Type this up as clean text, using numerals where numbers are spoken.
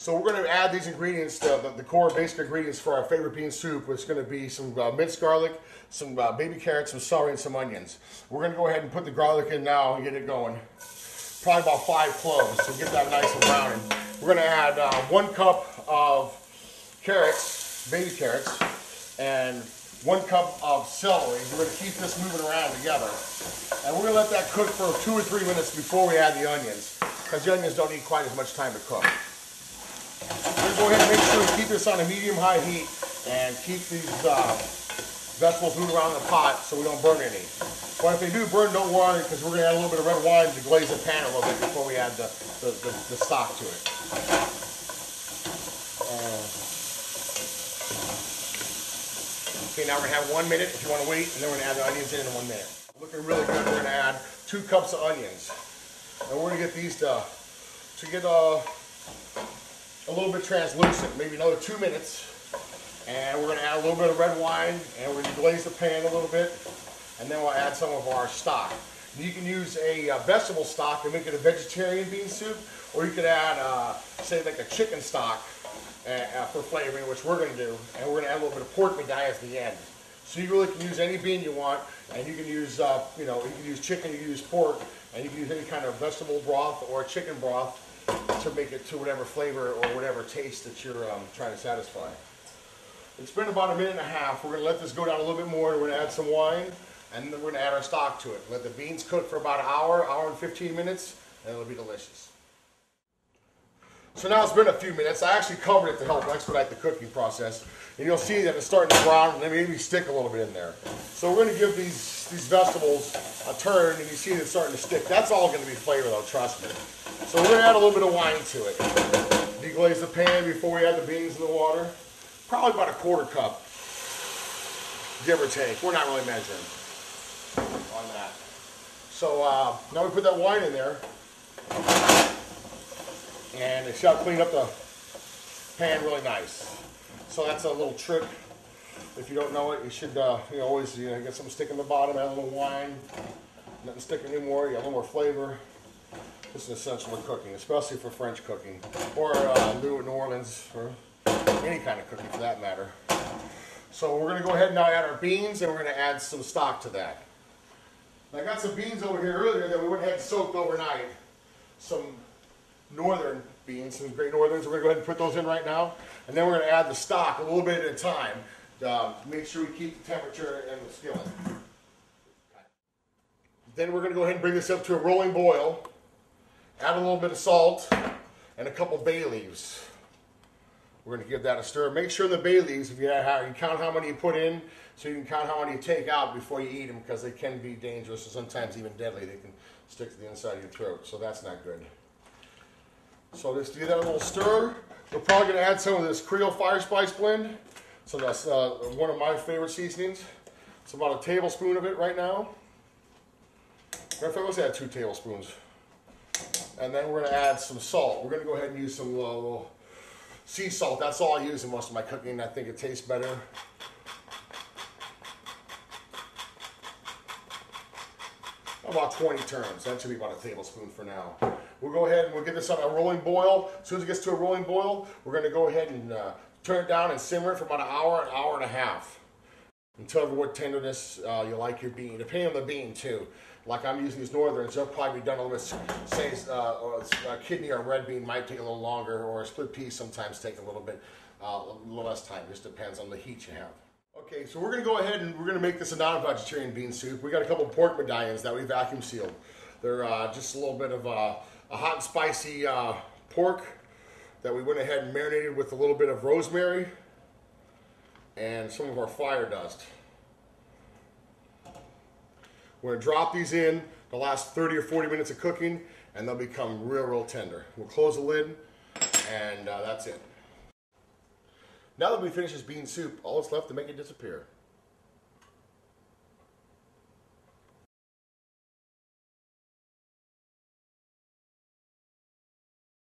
So we're going to add these ingredients, the core basic ingredients for our favorite bean soup. It's going to be some minced garlic, some baby carrots, some celery, and some onions. We're going to go ahead and put the garlic in now and get it going. Probably about 5 cloves, so get that nice and brown. And we're going to add 1 cup of carrots, baby carrots, and 1 cup of celery. We're going to keep this moving around together. And we're going to let that cook for 2 or 3 minutes before we add the onions, because the onions don't need quite as much time to cook. We're going to go ahead and make sure we keep this on a medium-high heat and keep these vegetables moving around in the pot so we don't burn any. But if they do burn, don't worry, because we're going to add a little bit of red wine to glaze the pan a little bit before we add the stock to it. Okay, now we're going to have 1 minute if you want to wait, and then we're going to add the onions in 1 minute. Looking really good. We're going to add 2 cups of onions. And we're going to get these to get a little bit translucent, maybe another 2 minutes. And we're going to add a little bit of red wine, and we're going to glaze the pan a little bit. And then we'll add some of our stock. You can use a vegetable stock and make it a vegetarian bean soup, or you could add, say, like a chicken stock for flavoring, which we're going to do. And we're going to add a little bit of pork medallion at the end. So you really can use any bean you want, and you can use, you can use chicken, you can use pork, and you can use any kind of vegetable broth or chicken broth to make it to whatever flavor or whatever taste that you're trying to satisfy. It's been about 1.5 minutes. We're going to let this go down a little bit more, and we're going to add some wine, and then we're going to add our stock to it. Let the beans cook for about an hour, hour and 15 minutes, and it'll be delicious. So now it's been a few minutes. I actually covered it to help expedite the cooking process. And you'll see that it's starting to brown and maybe stick a little bit in there. So we're going to give these vegetables a turn, and you see it's starting to stick. That's all going to be flavor though, trust me. So we're going to add a little bit of wine to it. Deglaze the pan before we add the beans in the water. Probably about a 1/4 cup, give or take. We're not really measuring on that. So now we put that wine in there. And it should clean up the pan really nice. So that's a little trick. If you don't know it, you should always get something stick in the bottom, add a little wine. Nothing stick anymore, you got a little more flavor. This is essential in cooking, especially for French cooking, or New Orleans, or any kind of cooking for that matter. So we're going to go ahead and now add our beans, and we're going to add some stock to that. I got some beans over here earlier that we went ahead and soaked overnight. Some northern beans, some great northerns. We're going to go ahead and put those in right now. And then we're going to add the stock a little bit at a time to make sure we keep the temperature in the skillet. Then we're going to go ahead and bring this up to a rolling boil. Add a little bit of salt and a couple bay leaves. We're going to give that a stir. Make sure the bay leaves, if you count how many you put in, so you can count how many you take out before you eat them, because they can be dangerous and sometimes even deadly. They can stick to the inside of your throat, so that's not good. So just do that a little stir. We're probably going to add some of this Creole Fire Spice blend. So that's one of my favorite seasonings. It's about a tablespoon of it right now. Matter of fact, let's add 2 tablespoons. And then we're going to add some salt. We're going to go ahead and use some little sea salt. That's all I use in most of my cooking. I think it tastes better. About 20 turns. That should be about a tablespoon for now. We'll go ahead and we'll get this on a rolling boil. As soon as it gets to a rolling boil, we're going to go ahead and turn it down and simmer it for about an hour and a half. Until what tenderness you like your bean. Depending on the bean too. Like I'm using these northerns, they'll probably be done a little bit, say a kidney or a red bean might take a little longer, or a split pea sometimes take a little less time. Just depends on the heat you have. Okay, so we're going to go ahead and we're going to make this a non-vegetarian bean soup. We got a couple of pork medallions that we vacuum sealed. They're just a little bit of a hot and spicy pork that we went ahead and marinated with a little bit of rosemary and some of our fire dust. We're going to drop these in the last 30 or 40 minutes of cooking, and they'll become real tender. We'll close the lid, and that's it. Now that we finish this bean soup, all that's left to make it disappear.